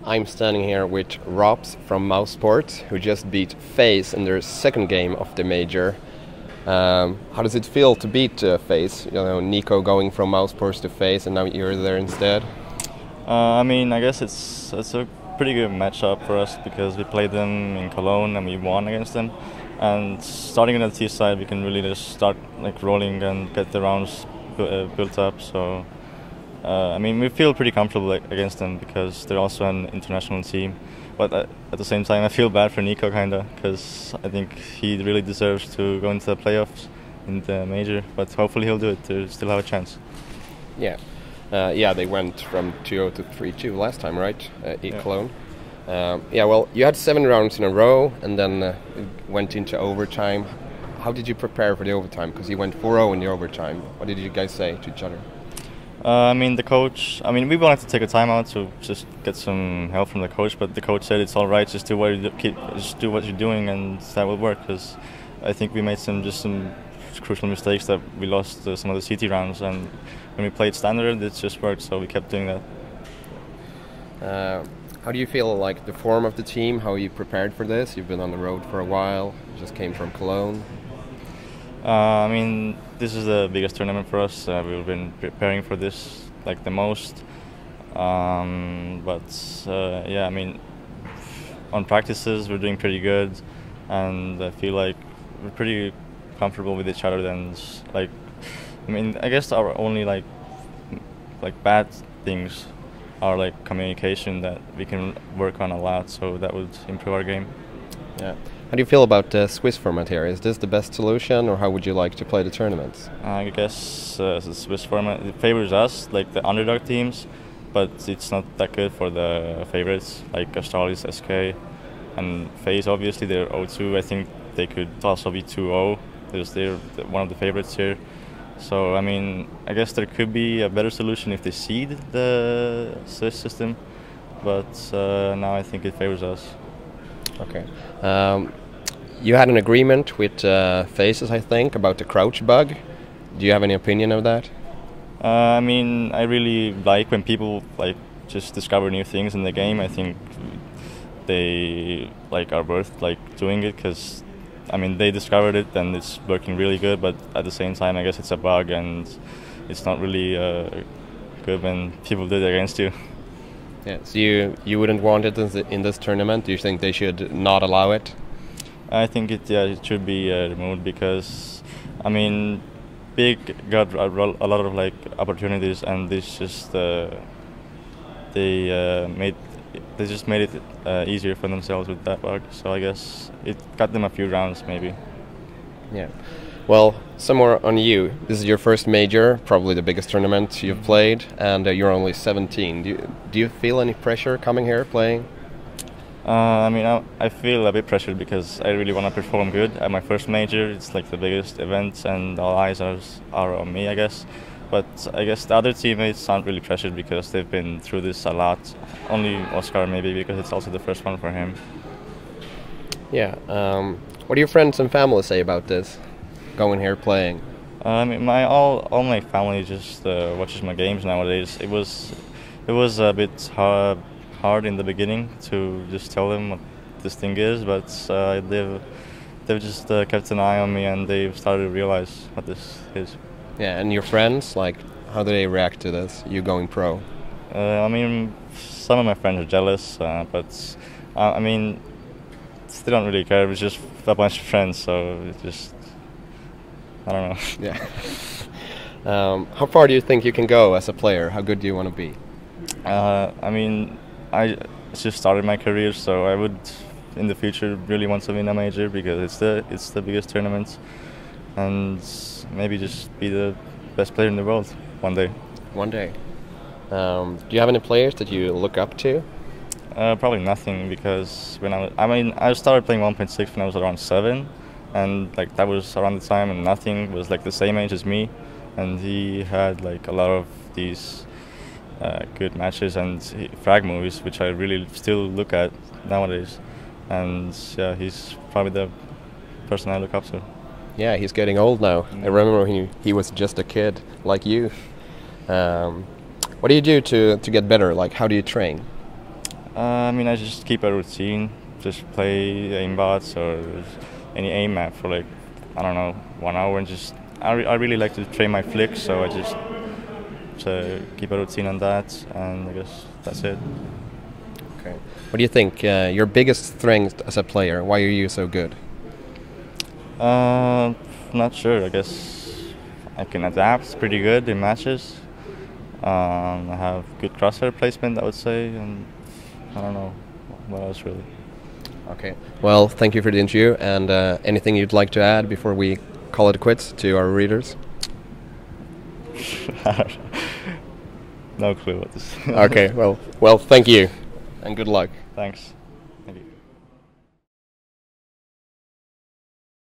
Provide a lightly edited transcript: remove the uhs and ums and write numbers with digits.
I'm standing here with Robs from Mouse Sports, who just beat FaZe in their second game of the major. How does it feel to beat FaZe? You know, Nico going from Mouse Sports to FaZe, and now you're there instead. I guess it's a pretty good matchup for us because we played them in Cologne and we won against them. And starting on the T side, we can really just start rolling and get the rounds built up. So we feel pretty comfortable against them because they're also an international team. But at the same time, I feel bad for Nico kinda because I think he really deserves to go into the playoffs in the major. But hopefully he'll do it to still have a chance. Yeah. They went from 2-0 to 3-2 last time, right? In Cologne. Well, you had 7 rounds in a row and then went into overtime. How did you prepare for the overtime? Because you went 4-0 in the overtime. What did you guys say to each other? The coach. We wanted to take a timeout to just get some help from the coach, but the coach said it's all right. Just do what you're doing, and that will work. Because I think we made some crucial mistakes that we lost some of the CT rounds, and when we played standard, it just worked. So we kept doing that. How do you feel like the form of the team? How you prepared for this? You've been on the road for a while. You just came from Cologne. This is the biggest tournament for us. We've been preparing for this the most. On practices we're doing pretty good, and I feel like we're pretty comfortable with each other. And I guess our only bad things are communication that we can work on a lot. So that would improve our game. Yeah. How do you feel about the Swiss format here? Is this the best solution, or how would you like to play the tournaments? I guess the Swiss format it favors us, the underdog teams, but it's not that good for the favorites, like Astralis, SK, and FaZe. Obviously, they're 0-2. I think they could also be 2-0 because they're one of the favorites here. So, I guess there could be a better solution if they seed the Swiss system, but now I think it favors us. Okay. You had an agreement with FaZe, I think, about the crouch bug. Do you have any opinion of that? I really like when people just discover new things in the game. I think they are worth doing it because they discovered it and it's working really good. But at the same time, I guess it's a bug and it's not really good when people do it against you. Yeah, so you wouldn't want it in this tournament? Do you think they should not allow it? I think it should be removed because, Big got a lot of opportunities and they just made it easier for themselves with that bug. So I guess it got them a few rounds maybe. Yeah. Well, some more on you. This is your first major, probably the biggest tournament you've played, and you're only 17. Do you feel any pressure coming here playing? I feel a bit pressured because I really want to perform good at my first major. It's the biggest event, and all eyes are on me, I guess. But I guess the other teammates aren't really pressured because they've been through this a lot. Only Oscar maybe because it's also the first one for him. Yeah. What do your friends and family say about this? Going here playing? All my family just watches my games nowadays. It was a bit hard in the beginning to just tell them what this thing is, but they've just kept an eye on me and they've started to realize what this is. Yeah, and your friends, how do they react to this? You going pro? Some of my friends are jealous, but they don't really care. It's just a bunch of friends, so it's just. I don't know. Yeah. How far do you think you can go as a player? How good do you want to be? I just started my career, so I would, in the future, really want to win a major because it's the biggest tournament, and maybe just be the best player in the world one day. One day. Do you have any players that you look up to? Probably nothing because I started playing 1.6 when I was around 7. And that was around the time and nothing was the same age as me, and he had a lot of these good matches and frag movies which I really still look at nowadays, and yeah, he's probably the person I look up to. Yeah, he's getting old now. I remember when he was just a kid like you. What do you do to get better? How do you train? I mean, I just keep a routine, just play aimbots or any aim map for like, I don't know, 1 hour, and just I really like to train my flicks, so I just keep a routine on that, and I guess that's it. Okay. What do you think your biggest strength as a player? Why are you so good? Not sure. I guess I can adapt pretty good in matches. I have good crosshair placement, I would say, and I don't know what else really. Okay. Well, thank you for the interview, and anything you'd like to add before we call it quits to our readers? No clue what this. Okay. Well, thank you, and good luck. Thanks.